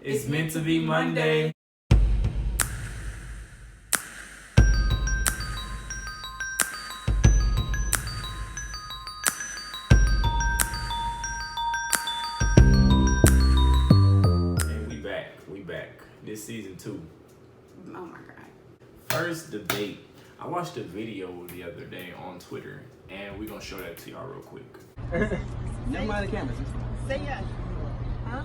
It's meant to be Monday. And we back. This season 2. Oh my God. First debate. I watched a video the other day on Twitter, and we're gonna show that to y'all real quick. Never mind the cameras. Say yes. Huh?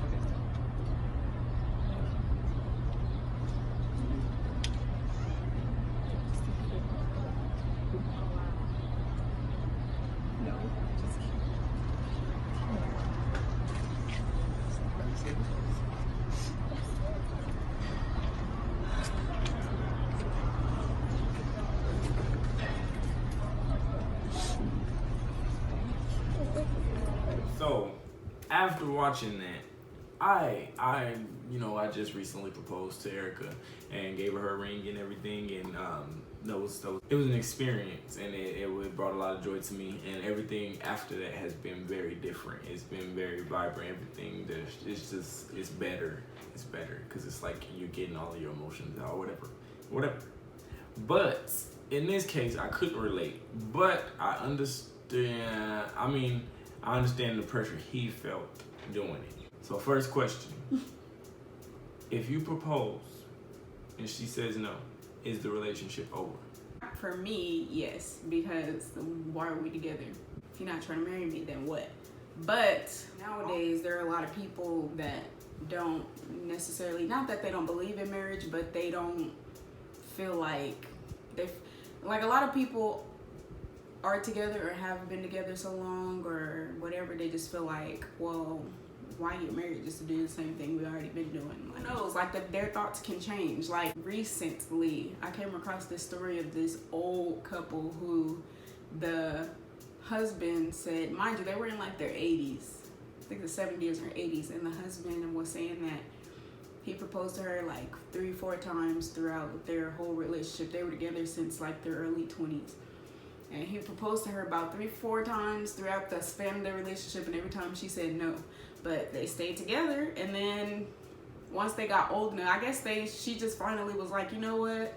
So, after watching that, I just recently proposed to Erica and gave her a ring and everything, and it was an experience, and it brought a lot of joy to me, and everything after that has been very different. It's been very vibrant. Everything it's better because it's like you're getting all of your emotions out, whatever. But in this case, I couldn't relate, but I understand. I understand the pressure he felt doing it. So first question, if you propose and she says no, is the relationship over? For me, yes, because why are we together? If you're not trying to marry me, then what? But nowadays, there are a lot of people that don't necessarily, not that they don't believe in marriage, but they don't feel like like a lot of people are together or have been together so long or whatever, they just feel like, well, why get married just to do the same thing we already been doing? Like, knows, like their thoughts can change. Like recently, I came across this story of this old couple who the husband said, mind you, they were in like their 80s, I think the 70s or 80s, and the husband was saying that he proposed to her like 3-4 times throughout their whole relationship. They were together since like their early 20s. And he proposed to her about 3-4 times throughout the span of their relationship, and every time she said no. But they stayed together, and then once they got old enough, I guess she just finally was like, you know what?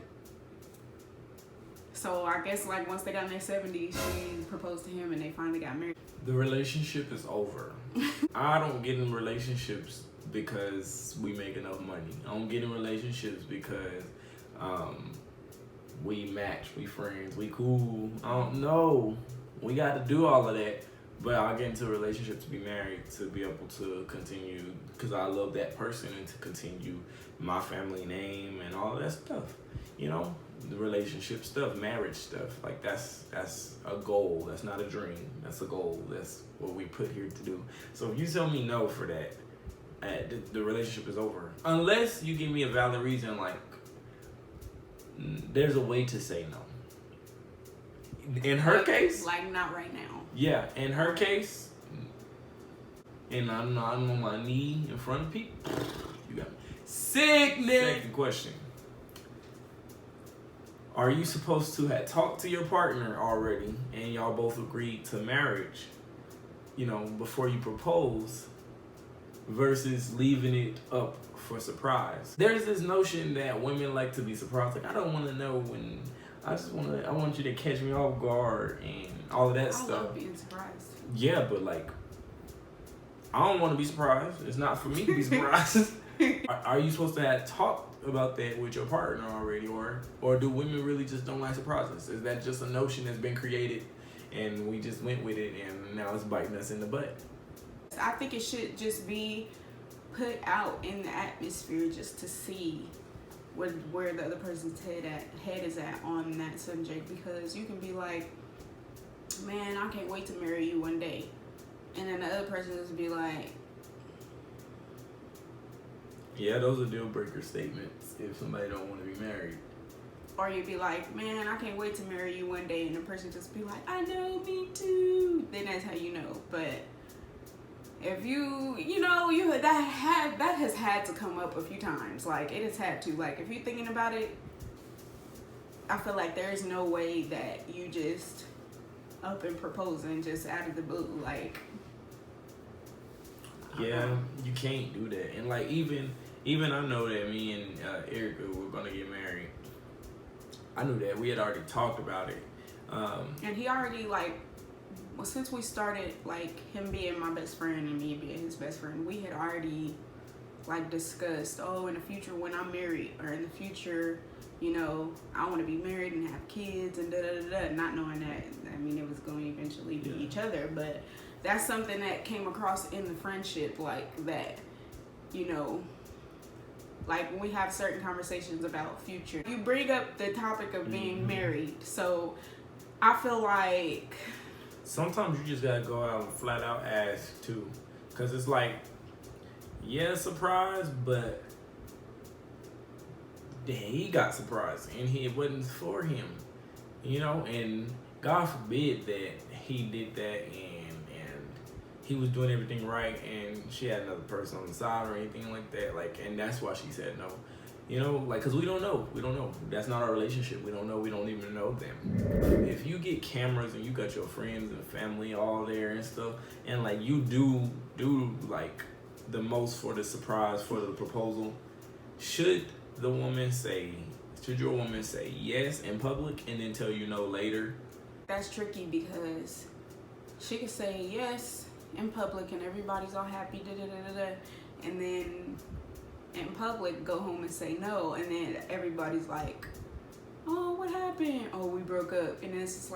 So I guess like once they got in their 70s, she proposed to him, and they finally got married. The relationship is over. I don't get in relationships because we make enough money. I don't get in relationships because we match, we friends, we cool. I don't know. We got to do all of that. But I'll get into a relationship to be married, to be able to continue, because I love that person, and to continue my family name and all of that stuff. You know, the relationship stuff, marriage stuff. Like that's a goal. That's not a dream. That's a goal. That's what we put here to do. So if you tell me no for that, the relationship is over. Unless you give me a valid reason, like there's a way to say no. In her case, like not right now. Yeah, in her case, and I'm on my knee in front of people, you got me. Sickness. Second question. Are you supposed to have talked to your partner already and y'all both agreed to marriage, before you propose, versus leaving it up for surprise? There's this notion that women like to be surprised. Like, I don't want to know when. I want you to catch me off guard and all of that stuff. I love being surprised. Yeah, but like, I don't want to be surprised. It's not for me to be surprised. Are you supposed to have talked about that with your partner already, or do women really just don't like surprises? Is that just a notion that's been created and we just went with it and now it's biting us in the butt? I think it should just be put out in the atmosphere just to see where the other person's head is at on that subject, because you can be like, man, I can't wait to marry you one day, and then the other person just be like, yeah, those are deal breaker statements if somebody don't want to be married. Or you'd be like, man, I can't wait to marry you one day, and the person just be like, I know, me too. Then that's how you know. But if that has had to come up a few times. Like, it has had to. Like, if you're thinking about it, I feel like there's no way that you just up and proposing just out of the blue. Like, yeah, you can't do that. And like, even even I know that me and Erica were gonna get married. I knew that we had already talked about it. And he already since we started him being my best friend and me being his best friend, we had already discussed, in the future when I'm married, or in the future, I want to be married and have kids and not knowing that, it was going to eventually be each other. But that's something that came across in the friendship, that, when we have certain conversations about future, you bring up the topic of being married. So I feel like sometimes you just gotta go out and flat out ask too, because it's surprise, but then he got surprised and it wasn't for him, and God forbid that he did that and he was doing everything right and she had another person on the side or anything like that, and that's why she said no, because we don't know, that's not our relationship, we don't even know them. If you get cameras and you got your friends and family all there and stuff, and you do the most for the surprise, for the proposal, should your woman say yes in public and then tell you no later? That's tricky, because she could say yes in public and everybody's all happy, and then in public go home and say no, and then everybody's like, oh, what happened? Oh, we broke up. And it's just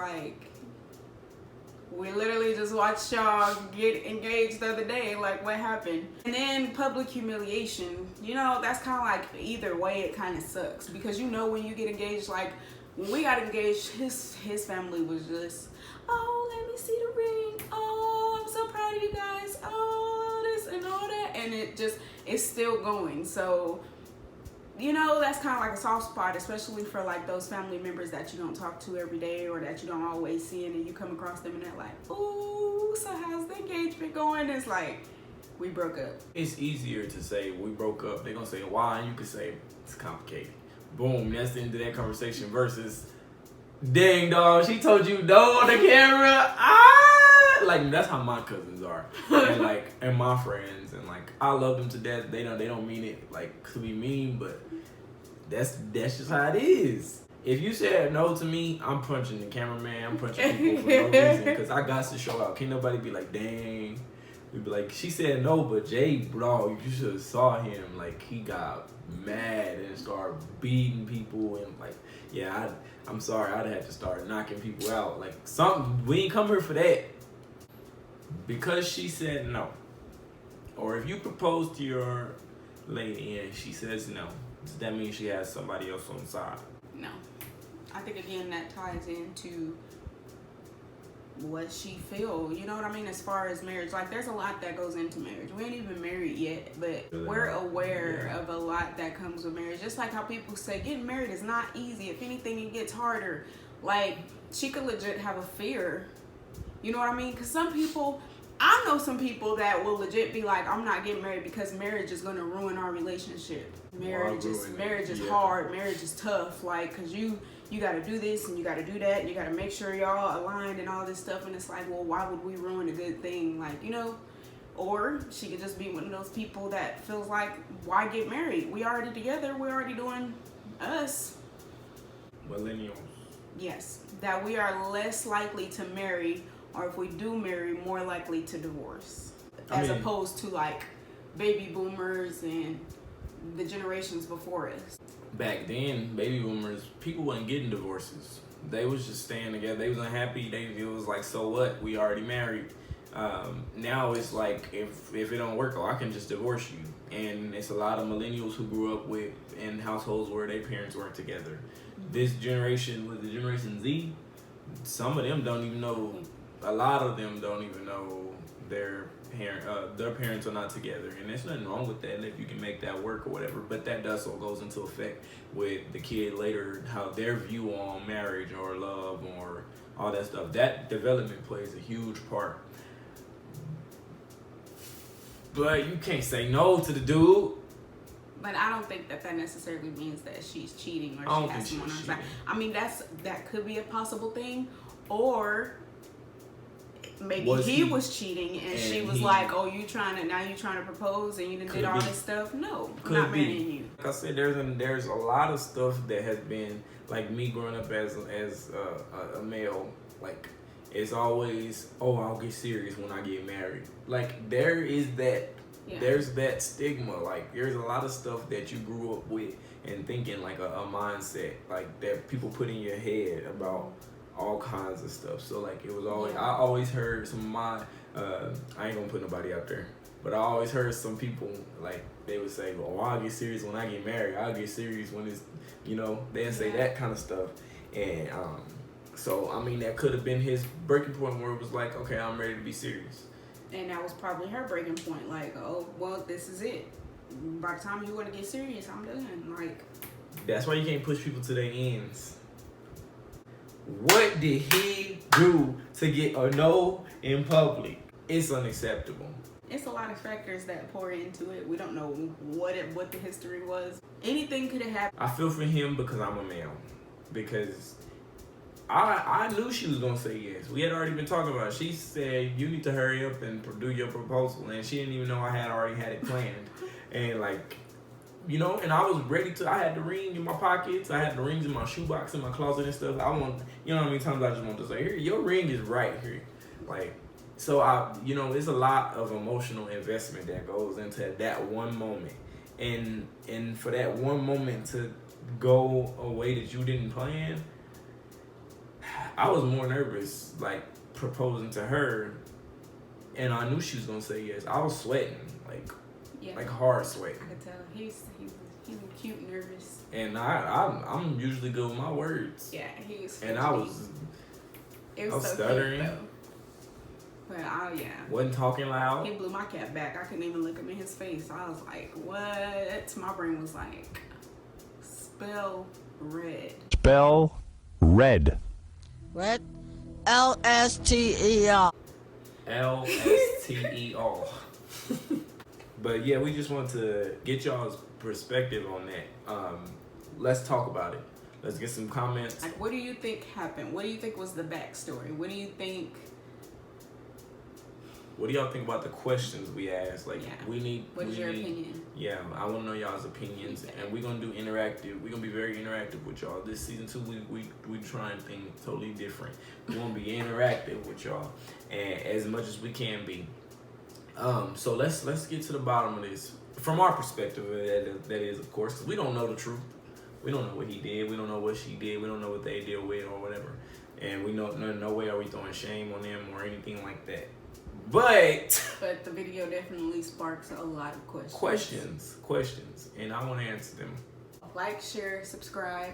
we literally just watched y'all get engaged the other day. What happened? And then public humiliation, that's kind of either way, it kind of sucks, because when you get engaged, when we got engaged, his family was just, oh, let me see the ring, oh, I'm so proud of you guys, oh, this and all that, and it's still going. So that's kind of a soft spot, especially for those family members that you don't talk to every day, or that you don't always see, and then you come across them and they're ooh, so how's the engagement going? It's we broke up. It's easier to say we broke up. They're gonna say why, and you can say it's complicated. Boom, that's the end of that conversation. Versus, dang dog, she told you no on the camera. That's how my cousins are, and and my friends, and I love them to death. They don't mean it to be mean, but that's just how it is. If you said no to me, I'm punching the cameraman. I'm punching people for no reason, because I got to show out. Can't nobody be dang. We be she said no, but Jay, bro, you should have saw him. He got mad and started beating people, and I'm sorry, I'd have to start knocking people out. Something, we ain't come here for that. Because she said no, or if you propose to your lady and she says no, does that mean she has somebody else on the side? No. I think, again, that ties into what she feel, as far as marriage. There's a lot that goes into marriage. We ain't even married yet, but we're aware of a lot that comes with marriage. Just like how people say getting married is not easy. If anything, it gets harder. She could legit have a fear. You know what I mean? Because I know some people that will legit be I'm not getting married because marriage is going to ruin our relationship. Marriage is hard. Marriage is tough. Because you got to do this and you got to do that and you got to make sure y'all aligned and all this stuff. And it's well, why would we ruin a good thing? Or she could just be one of those people that feels why get married? We already together. We're already doing us. Millennials. Yes. That we are less likely to marry, or if we do marry, more likely to divorce, as opposed to baby boomers and the generations before us. Back then, baby boomers, people wasn't getting divorces. They was just staying together. They was unhappy. It was so what? We already married. Now it's if it don't work, I can just divorce you. And it's a lot of millennials who grew up in households where their parents weren't together. This generation, with the Generation Z, some of them don't even know. A lot of them don't even know their parents are not together, and there's nothing wrong with that if you can make that work or whatever. But that does all goes into effect with the kid later, how their view on marriage or love or all that stuff. That development plays a huge part. But you can't say no to the dude. But I don't think that necessarily means that she's cheating or she has someone on her side. That could be a possible thing, or maybe Was he was cheating, and she was like, "Oh, you trying to propose, and you done did all this stuff." No, I'm not marrying you. Like I said, there's a lot of stuff that has been like me growing up as a male. Like it's always, oh, I'll get serious when I get married. Like there is that. Yeah. There's that stigma. Like there's a lot of stuff that you grew up with and thinking, like a mindset like that people put in your head about all kinds of stuff. So like it was always, I always heard some of my I ain't gonna put nobody out there, but I always heard some people like they would say, "Oh, I'll get serious when I get married. I'll get serious when it's," you know, they'd say that kind of stuff. And so I mean that could have been his breaking point where it was like, okay, I'm ready to be serious. And that was probably her breaking point. Like, oh, well, this is it. By the time you want to get serious, I'm done. Like, that's why you can't push people to their ends. What did he do to get a no in public? It's unacceptable. It's a lot of factors that pour into it. We don't know what the history was. Anything could have happened. I feel for him because I'm a male. Because I knew she was gonna say yes. We had already been talking about it. She said, "You need to hurry up and do your proposal," and she didn't even know I had already had it planned. And like, you know, and I was ready to. I had the ring in my pockets. I had the rings in my shoebox in my closet and stuff. I want, you know, how many times I just want to say, "Here, your ring is right here." Like, so you know, it's a lot of emotional investment that goes into that one moment, and for that one moment to go a way that you didn't plan. I was more nervous, like, proposing to her, and I knew she was gonna say yes. I was sweating, like hard sweat. I could tell he was cute, nervous. And I'm usually good with my words. Yeah, he was. And I was so stuttering. Cute, though. But wasn't talking loud. He blew my cap back. I couldn't even look him in his face. I was like, what? My brain was like, spell red. Spell red. Red? L-S-T-E-R. L-S-T-E-R. But yeah, we just want to get y'all's perspective on that. Let's talk about it. Let's get some comments. Like, what do you think happened? What do you think was the backstory? What do you think? What do y'all think about the questions we asked? Like, What's your opinion? Yeah, I want to know y'all's opinions, and we're gonna do interactive. We're gonna be very interactive with y'all. This season 2, we trying things totally different. We want to be interactive with y'all, and as much as we can be. So let's get to the bottom of this from our perspective. That is, of course, because we don't know the truth. We don't know what he did. We don't know what she did. We don't know what they deal with or whatever. And we know no way are we throwing shame on them or anything like that. But the video definitely sparks a lot of questions. Questions, and I want to answer them. Like, share, subscribe,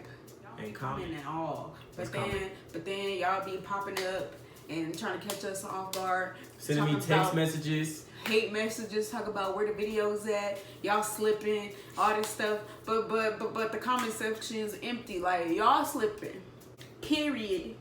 and comment at all. But then y'all be popping up and trying to catch us off guard. Sending me text messages, hate messages, talk about where the video's at. Y'all slipping, all this stuff. But the comment section is empty. Like, y'all slipping. Period.